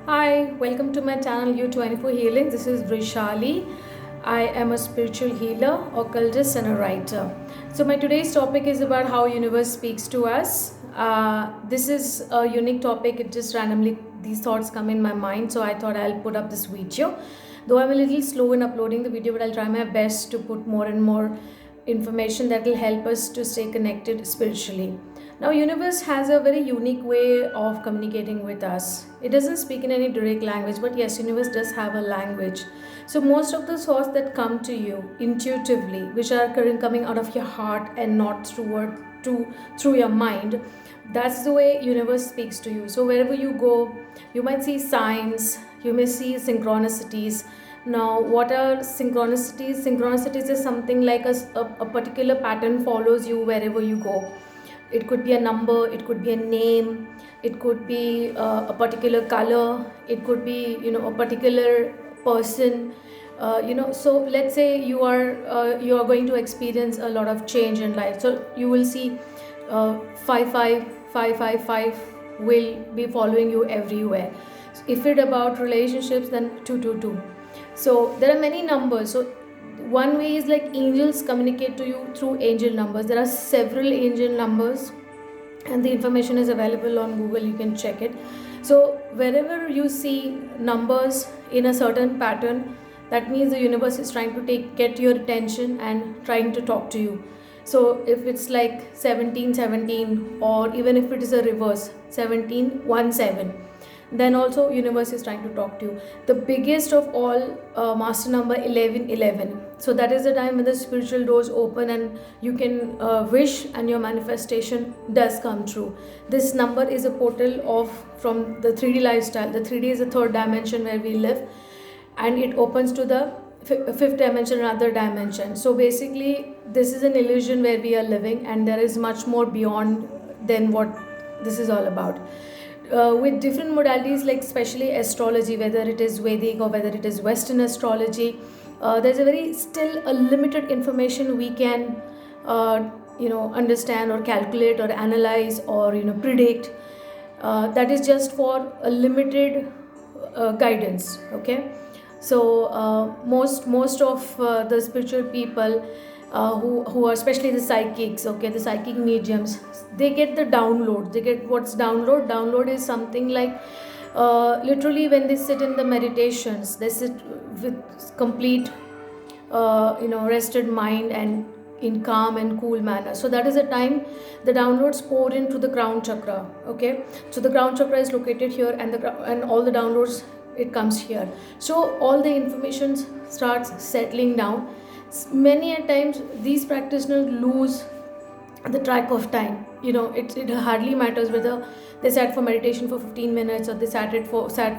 Hi, welcome to my channel You24healings. This is Vrishali. I am a spiritual healer, occultist, and a writer. So my today's topic is about how universe speaks to us. This is a unique topic. It just randomly these thoughts come in my mind, so I thought I'll put up this video. Though I'm a little slow in uploading the video, but I'll try my best to put more and more information that will help us to stay connected spiritually. Now, universe has a very unique way of communicating with us. It doesn't speak in any direct language, but yes, universe does have a language. So most of the thoughts that come to you intuitively, which are coming out of your heart and not through your mind, that's the way universe speaks to you. So wherever you go, you might see signs, you may see synchronicities. Now, what are synchronicities? Synchronicities is something like a particular pattern follows you wherever you go. It could be a number, it could be a name, it could be a particular color, it could be a particular person. So let's say you are going to experience a lot of change in life. So you will see 55555 will be following you everywhere. If it's about relationships, then 222. So there are many numbers. So one way is like angels communicate to you through angel numbers. There are several angel numbers and the information is available on Google. You can check it. So wherever you see numbers in a certain pattern, that means the universe is trying to get your attention and trying to talk to you. So if it's like 1717, or even if it is a reverse 1717, then also universe is trying to talk to you. The biggest of all, master number 1111. So that is the time when the spiritual doors open and you can wish and your manifestation does come true. This number is a portal from the 3D lifestyle. The 3D is the third dimension where we live, and it opens to the fifth dimension, another dimension. So basically this is an illusion where we are living, and there is much more beyond than what this is all about. With different modalities, like especially astrology, whether it is Vedic or whether it is Western astrology, there's still a limited information we can understand or calculate or analyze or predict. That is just for a limited guidance. Okay, so most of the spiritual people who are especially the psychics, the psychic mediums, they get the download. They get what's download is something like literally when they sit in the meditations, they sit with complete rested mind and in calm and cool manner. So that is the time the downloads pour into the crown chakra. Okay, so the crown chakra is located here, and all the downloads, it comes here. So all the information starts settling down. Many a times these practitioners lose the track of time. It hardly matters whether they sat for meditation for 15 minutes or they sat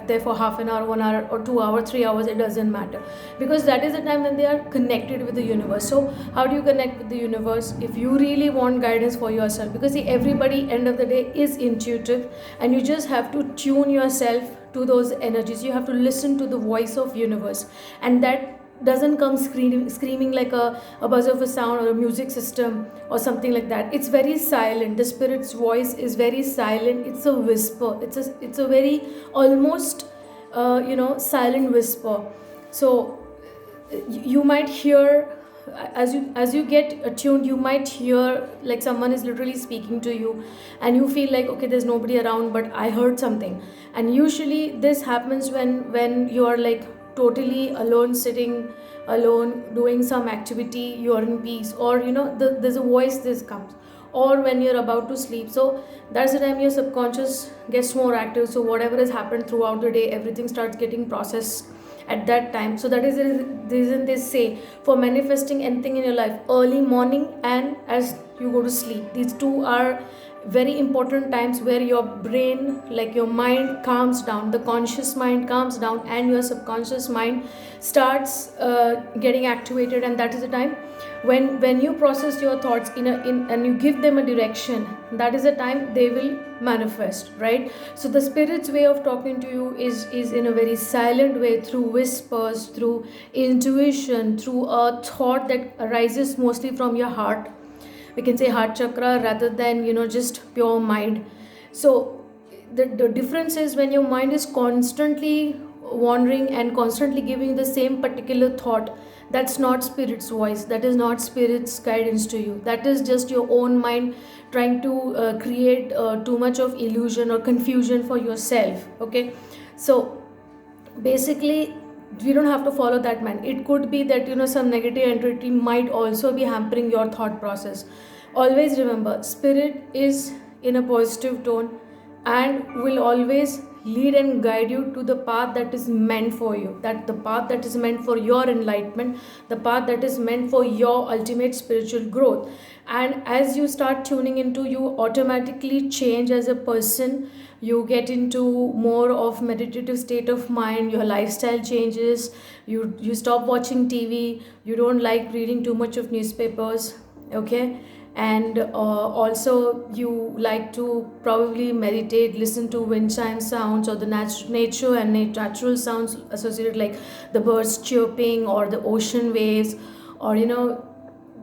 there for half an hour, 1 hour or 2 hours, 3 hours. It doesn't matter, because that is the time when they are connected with the universe. So how do you connect with the universe? If you really want guidance for yourself, because see, everybody end of the day is intuitive, and you just have to tune yourself to those energies. You have to listen to the voice of universe, and that doesn't come screaming like a buzz of a sound or a music system or something like that. It's very silent. The spirit's voice is very silent. It's a whisper. It's a very almost silent whisper. So you might hear, as you get attuned, you might hear like someone is literally speaking to you, and you feel like, okay, there's nobody around, but I heard something. And usually this happens when you are like totally alone, sitting alone, doing some activity, you're in peace, or there's a voice, this comes, or when you're about to sleep. So that's the time your subconscious gets more active. So whatever has happened throughout the day, everything starts getting processed at that time. So that is the reason they say, for manifesting anything in your life, early morning and as you go to sleep, these two are very important times where your brain, like your mind, calms down. The conscious mind calms down and your subconscious mind starts getting activated, and that is the time when you process your thoughts and you give them a direction. That is the time they will manifest, right? So the spirit's way of talking to you is in a very silent way, through whispers, through intuition, through a thought that arises mostly from your heart. We can say heart chakra rather than just pure mind. So the difference is when your mind is constantly wandering and constantly giving the same particular thought, that's not spirit's voice, that is not spirit's guidance to you, that is just your own mind trying to create too much of illusion or confusion for yourself. Okay, so basically we don't have to follow that man. It could be that some negative entity might also be hampering your thought process. Always remember, spirit is in a positive tone and will always lead and guide you to the path that is meant for you, that the path that is meant for your enlightenment, the path that is meant for your ultimate spiritual growth. And as you start tuning into, you automatically change as a person. You get into more of meditative state of mind, your lifestyle changes, you stop watching TV, you don't like reading too much of newspapers. Okay, and also you like to probably meditate, listen to wind chime sounds or the nature and natural sounds associated, like the birds chirping or the ocean waves, or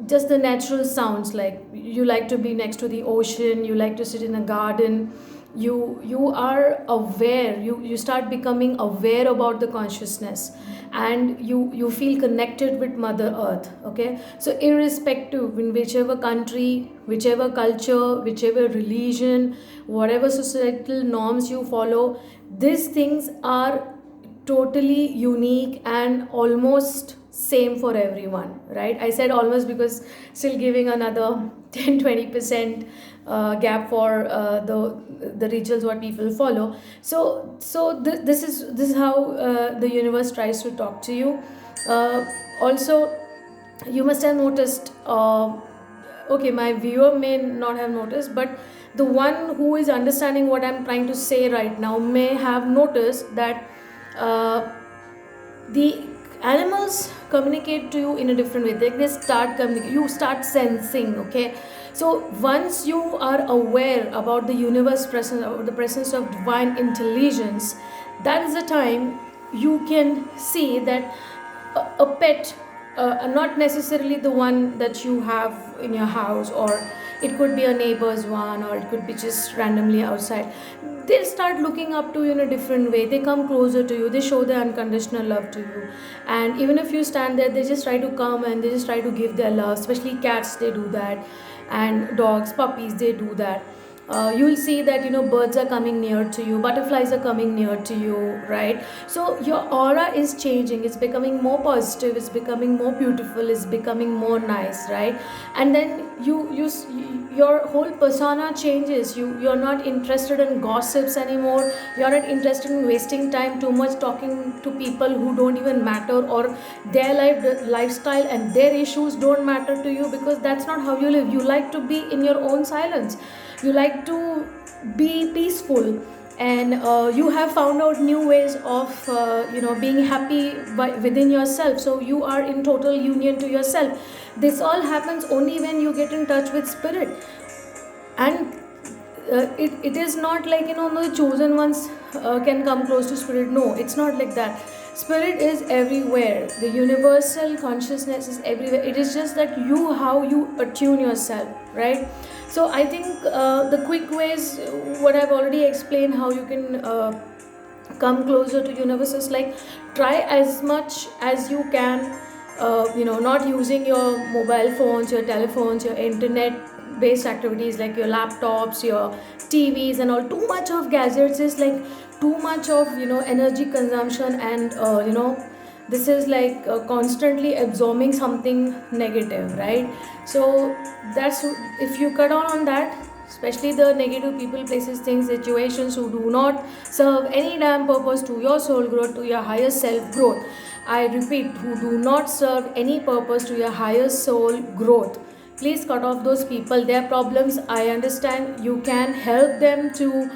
just the natural sounds, like you like to be next to the ocean, you like to sit in a garden. You are aware, you start becoming aware about the consciousness, and you feel connected with mother earth. Okay, so irrespective in whichever country, whichever culture, whichever religion, whatever societal norms you follow, these things are totally unique and almost same for everyone, right? I said almost because still giving another 10-20% gap for the rituals what people follow. This is how the universe tries to talk to you. Also, you must have noticed, okay, my viewer may not have noticed, but the one who is understanding what I'm trying to say right now may have noticed that the animals communicate to you in a different way. They start communicating, you start sensing. Okay, so once you are aware about the universe presence, or the presence of divine intelligence, that is the time you can see that a pet, not necessarily the one that you have in your house, or it could be a neighbor's one, or it could be just randomly outside, they'll start looking up to you in a different way. They come closer to you, they show their unconditional love to you, and even if you stand there, they just try to come and they just try to give their love. Especially cats, they do that, and dogs, puppies, they do that. You will see that birds are coming near to you, butterflies are coming near to you, right? So your aura is changing, it's becoming more positive, it's becoming more beautiful, it's becoming more nice, right? And then your whole persona changes. You're not interested in gossips anymore, you're not interested in wasting time too much talking to people who don't even matter, or their lifestyle and their issues don't matter to you, because that's not how you live. You like to be in your own silence, you like to be peaceful, and you have found out new ways of being happy within yourself. So you are in total union to yourself. This all happens only when you get in touch with spirit. And it is not like the chosen ones can come close to spirit. No, it's not like that. Spirit is everywhere, the universal consciousness is everywhere. It is just that how you attune yourself, right? So I think the quick ways, what I've already explained, how you can come closer to universe, is like, try as much as you can not using your mobile phones, your telephones, your internet based activities like your laptops, your TVs and all. Too much of gadgets is like too much of energy consumption, and this is like constantly absorbing something negative, right? So that's, if you cut down on that, especially the negative people, places, things, situations who do not serve any damn purpose to your soul growth, to your higher self growth. I repeat, who do not serve any purpose to your higher soul growth, please cut off those people. Their problems, I understand, you can help them to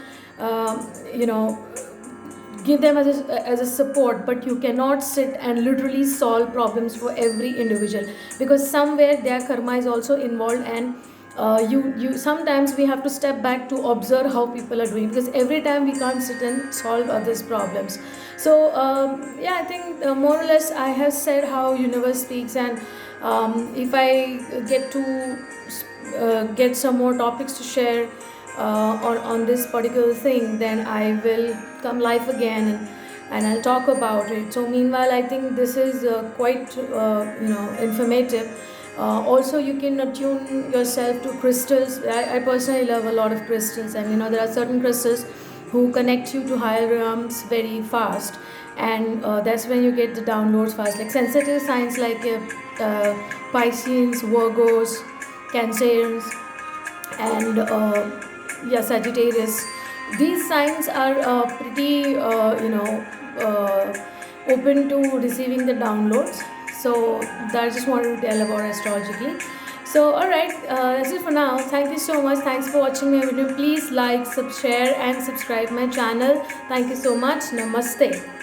give them as a support, but you cannot sit and literally solve problems for every individual, because somewhere their karma is also involved, and you sometimes we have to step back to observe how people are doing, because every time we can't sit and solve others' problems. So I think more or less I have said how universe speaks, and if I get to get some more topics to share, on this particular thing, then I will come live again and I'll talk about it. So meanwhile, I think this is quite informative. Also, you can attune yourself to crystals. I personally love a lot of crystals, and there are certain crystals who connect you to higher realms very fast, and that's when you get the downloads fast. Like sensitive signs like Pisces, Virgos, Cancers, and Sagittarius. These signs are pretty open to receiving the downloads. So that I just wanted to tell about astrologically. So alright, that's it for now. Thank you so much. Thanks for watching my video. Please like, share and subscribe my channel. Thank you so much. Namaste.